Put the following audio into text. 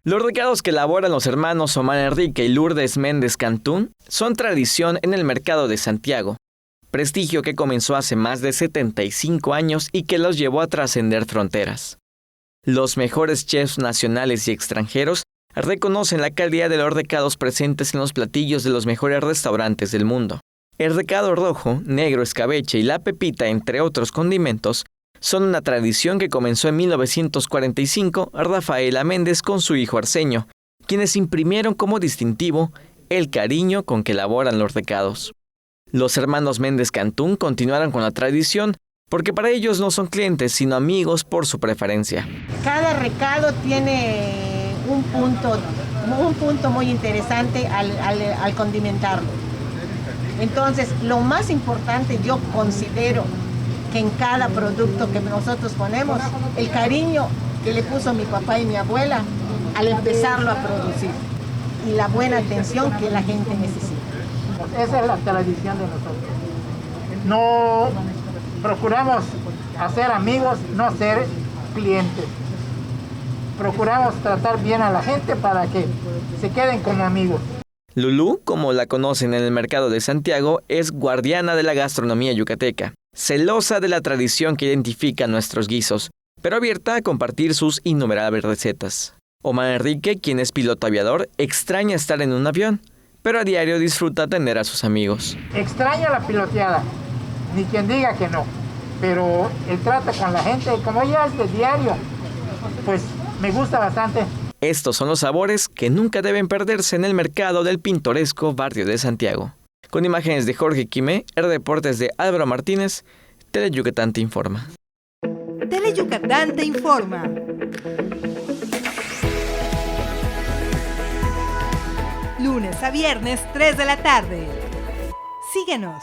Los recados que elaboran los hermanos Omar Enrique y Lourdes Méndez Cantún son tradición en el mercado de Santiago, prestigio que comenzó hace más de 75 años y que los llevó a trascender fronteras. Los mejores chefs nacionales y extranjeros reconocen la calidad de los recados presentes en los platillos de los mejores restaurantes del mundo. El recado rojo, negro, escabeche y la pepita, entre otros condimentos, son una tradición que comenzó en 1945 Rafaela Méndez con su hijo Arsenio, quienes imprimieron como distintivo el cariño con que elaboran los recados. Los hermanos Méndez Cantún continuaron con la tradición porque para ellos no son clientes sino amigos por su preferencia. Cada recado tiene un punto muy interesante al condimentarlo. Entonces, lo más importante yo considero que en cada producto que nosotros ponemos, el cariño que le puso mi papá y mi abuela al empezarlo a producir y la buena atención que la gente necesita. Esa es la tradición de nosotros. No procuramos hacer amigos, no ser clientes. Procuramos tratar bien a la gente para que se queden como amigos. Lulú, como la conocen en el mercado de Santiago, es guardiana de la gastronomía yucateca, celosa de la tradición que identifica nuestros guisos, pero abierta a compartir sus innumerables recetas. Omar Enrique, quien es piloto aviador, extraña estar en un avión, pero a diario disfruta atender a sus amigos. Extraño la piloteada, ni quien diga que no, pero el trato con la gente, como ya es de diario, pues me gusta bastante. Estos son los sabores que nunca deben perderse en el mercado del pintoresco barrio de Santiago. Con imágenes de Jorge Quimé, reportes de Álvaro Martínez, Teleyucatán te informa. Teleyucatán te informa. Lunes a viernes, 3 de la tarde. Síguenos.